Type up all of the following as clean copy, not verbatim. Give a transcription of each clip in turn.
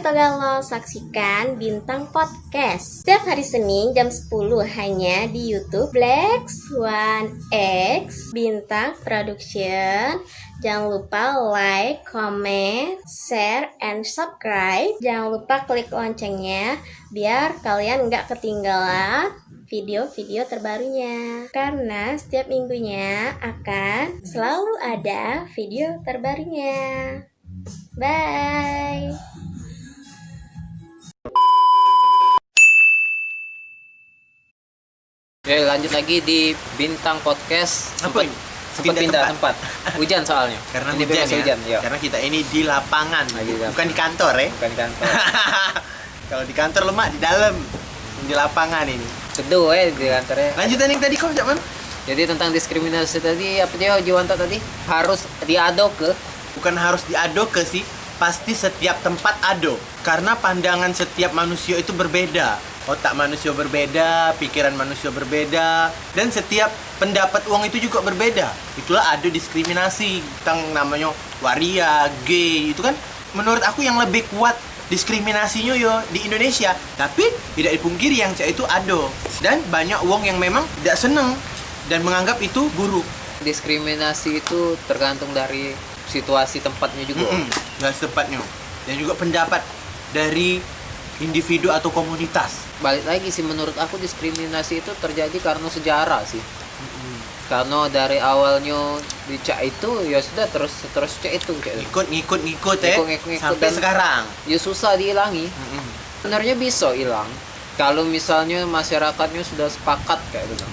Kita Galau, saksikan Bintang Podcast setiap hari Senin jam 10 hanya di YouTube Black Swan X Bintang Production. Jangan lupa like, comment, share, and subscribe. Jangan lupa klik loncengnya biar kalian nggak ketinggalan video-video terbarunya. Karena setiap minggunya akan selalu ada video terbarunya. Bye. Oke, lanjut lagi di Bintang Podcast. Apa ini? Sempat pindah tempat. Hujan soalnya. Karena ini hujan, hujan ya. Karena kita ini di lapangan, bukan di kantor ya. Bukan di kantor. Kalau di kantor lemak di dalam, di lapangan ini. Kedua di kantornya. Lanjutan yang tadi kok Jakman? Jadi tentang diskriminasi tadi apa dia Jiwanto tadi? Harus diaduk ke Bukan harus diado ke sih, pasti setiap tempat ado. Karena pandangan setiap manusia itu berbeda. Otak manusia berbeda, pikiran manusia berbeda, dan setiap pendapat uang itu juga berbeda. Itulah ado diskriminasi tentang namanya waria, gay, itu kan menurut aku yang lebih kuat diskriminasinya yo di Indonesia. Tapi tidak dipungkiri yang cak itu ado, dan banyak uang yang memang tidak seneng dan menganggap itu buruk. diskriminasi itu tergantung dari situasi tempatnya juga. Nggak tepatnya. Dan juga pendapat dari individu atau komunitas. Balik lagi sih menurut aku diskriminasi itu terjadi karena sejarah sih. Karena dari awalnya dicak itu ya sudah terus cak itu cak. Ngikut ya. Ngikut, Sampai dan sekarang. Ya susah dihilangi. Sebenarnya bisa hilang kalau misalnya masyarakatnya sudah sepakat kayak gitu.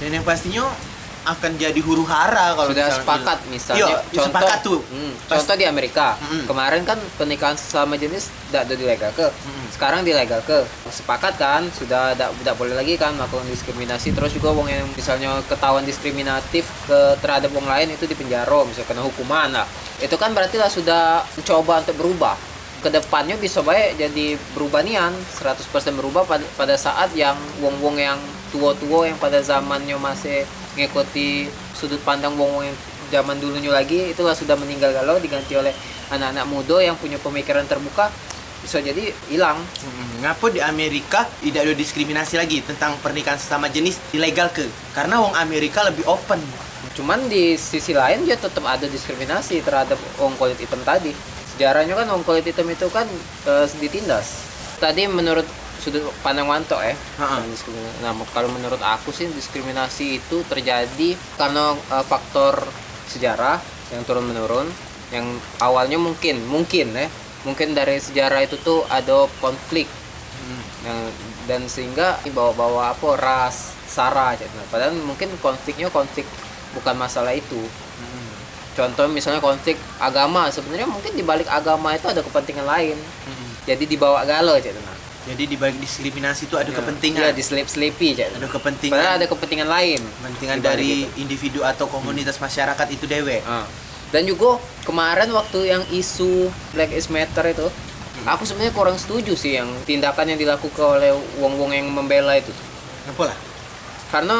Dan yang pastinya akan jadi huru hara kalau Sudah misalnya sepakat misalnya. Iya, sepakat tuh. Contoh di Amerika. Kemarin kan pernikahan sesama jenis tidak dilegal ke. Sekarang dilegal ke. Sepakat kan sudah tidak boleh lagi kan melakukan diskriminasi. Terus juga wong yang misalnya ketahuan diskriminatif terhadap wong lain itu dipenjara, misalnya kena hukuman lah. Itu kan berarti lah sudah mencoba untuk berubah. Kedepannya bisa baik jadi berubah nian 100% berubah pada saat yang wong-wong yang tua-tua yang pada zamannya masih ngikuti sudut pandang wong-wong yang zaman dulunya lagi itulah sudah meninggal galau diganti oleh anak-anak muda yang punya pemikiran terbuka, bisa jadi hilang. Ngapa di Amerika tidak ada diskriminasi lagi tentang pernikahan sesama jenis ilegal ke? Karena wong Amerika lebih open. Cuman di sisi lain dia tetap ada diskriminasi terhadap wong kulit hitam tadi. Sejarahnya kan wong kulit hitam itu kan ditindas. Tadi menurut sudut pandang Wanto Nah, kalau menurut aku sih diskriminasi itu terjadi karena faktor sejarah yang turun menurun, yang awalnya mungkin dari sejarah itu tuh ada konflik dan sehingga bawa-bawa apa ras sara gitu. Padahal mungkin konflik bukan masalah itu. Contoh misalnya konflik agama, sebenarnya mungkin di balik agama itu ada kepentingan lain. Jadi dibawa galau gitu. Jadi di balik diskriminasi itu ada kepentingan. Iya, diselip-selipi gitu. Ada kepentingan. Padahal ada kepentingan lain. Kepentingan dari individu atau komunitas masyarakat itu dewe. Dan juga kemarin waktu yang isu Black Lives Matter itu, aku sebenarnya kurang setuju sih yang tindakan yang dilakukan oleh wong-wong yang membela itu. Kenapa lah? Karena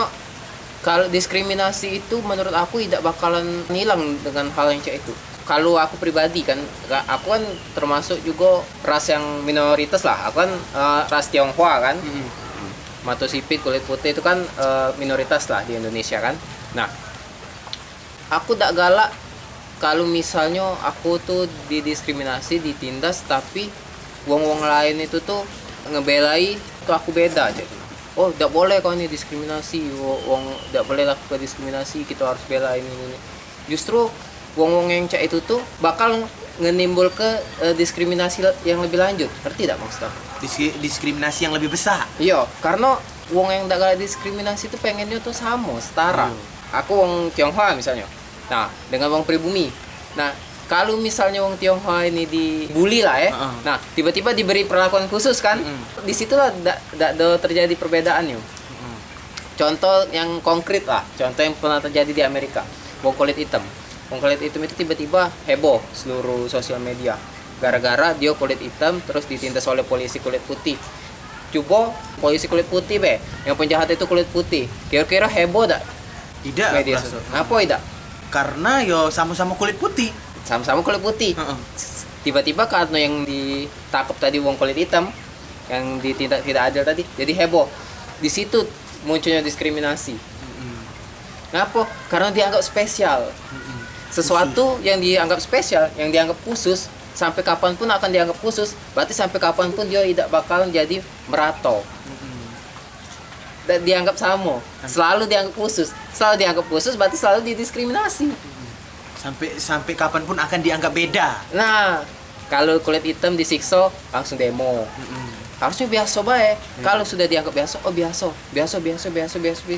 kalau diskriminasi itu menurut aku tidak bakalan hilang dengan hal yang kayak itu. Kalau aku pribadi kan, aku kan termasuk juga ras yang minoritas lah. Aku kan ras Tionghoa kan, mata sipit, kulit putih itu kan minoritas lah di Indonesia kan. Nah, aku tak galak kalau misalnya aku tuh didiskriminasi, ditindas, tapi wong-wong lain itu tuh ngebelai tuh aku beda aja. Oh, tidak boleh kau ini diskriminasi, wong tidak boleh lakukan diskriminasi, kita harus bela ini. Justru wong-wong yang cak itu tuh bakal ngenimbul ke diskriminasi yang lebih lanjut. Ngerti tidak maksud aku? Diskriminasi yang lebih besar. Iya, karena wong yang tidak galak diskriminasi itu pengennya tuh sama, setara. Aku wong Tionghoa misalnya. Nah, dengan wong pribumi. Nah, kalau misalnya wong Tionghoa ini dibully lah ya. Nah, tiba-tiba diberi perlakuan khusus kan. Disitulah tidak terjadi perbedaannya. Contoh yang konkret lah. Contoh yang pernah terjadi di Amerika. Wong kulit hitam. Wong kulit hitam itu tiba-tiba heboh seluruh sosial media. Gara-gara dia kulit hitam terus ditindas oleh polisi kulit putih. Coba polisi kulit putih yang penjahat itu kulit putih. Kira-kira heboh tak? Tidak. Media sosial. Apa tidak? Karena yo sama-sama kulit putih. Sama-sama kulit putih. tiba-tiba karena yang ditangkap tadi wong kulit hitam yang ditindak tidak adil tadi, jadi heboh. Di situ munculnya diskriminasi. Ngapa? Karena dianggap spesial. Sesuatu yang dianggap spesial, yang dianggap khusus, sampai kapanpun akan dianggap khusus, berarti sampai kapanpun dia tidak bakalan jadi merata. Dan dianggap sama, selalu dianggap khusus, berarti selalu didiskriminasi. Sampai kapanpun akan dianggap beda. Nah, kalau kulit hitam disiksa langsung demo. Harusnya biasa baik. Kalau sudah dianggap biasa, oh biasa.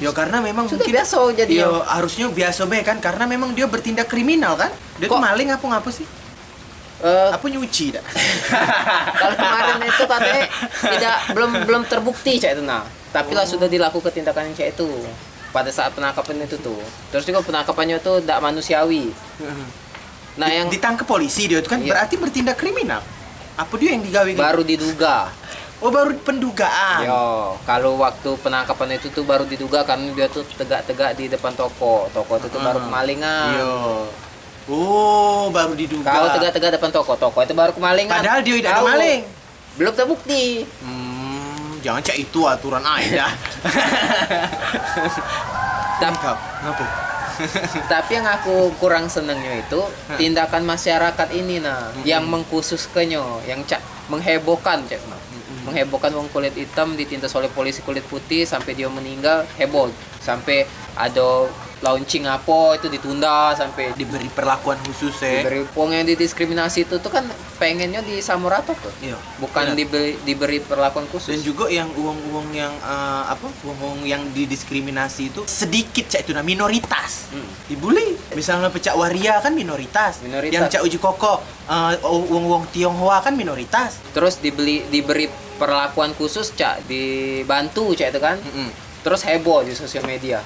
Yo karena memang sudah mungkin biasa jadi. yo harusnya biasa baik kan, karena memang dia bertindak kriminal kan. Dia tuh maling apa sih? Apa nyuci dah? Kalau kemarin itu katanya belum terbukti cak itu tapi lah sudah dilakukan tindakan cak itu pada saat penangkapan itu tuh. Terus juga penangkapannya tuh tidak manusiawi. Nah yang ditangkap polisi dia itu kan berarti bertindak kriminal. Apa dia yang digawe? Baru diduga. Oh baru pendugaan. Yo, kalau waktu penangkapan itu tuh baru diduga karena dia tuh tegak-tegak di depan toko itu tuh baru kemalingan. Yo. Oh, baru diduga. Kalau tegak-tegak depan toko itu baru kemalingan. Padahal dia tidak ada maling. Belum terbukti. Jangan cak itu aturan aja. Ngapa? Tapi yang aku kurang senengnya itu tindakan masyarakat ini yang mengkhususkannya, yang menghebohkan menghebohkan wong kulit hitam ditindas oleh polisi kulit putih sampai dia meninggal, heboh sampai ada launching apa itu ditunda sampai diberi perlakuan khusus ya. Diberi wong yang didiskriminasi itu tuh kan pengennya disamarato tuh. Iya, bukan diberi perlakuan khusus. Dan juga yang uang yang uang yang didiskriminasi itu sedikit cak itu minoritas. Dibully. Misalnya pecak waria kan minoritas. Yang cak uji koko uang Tionghoa kan minoritas. Terus diberi perlakuan khusus cak dibantu cak itu kan. Terus heboh di sosial media.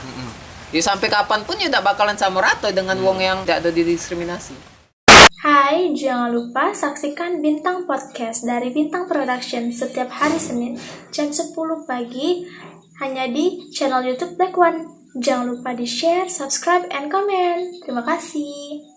Ya sampai kapanpun ya tidak bakalan sama rata dengan wong yang tidak ada didiskriminasi. Hai, jangan lupa saksikan Bintang Podcast dari Bintang Production setiap hari Senin jam 10 pagi hanya di channel YouTube Black One. Jangan lupa di share, subscribe, and comment. Terima kasih.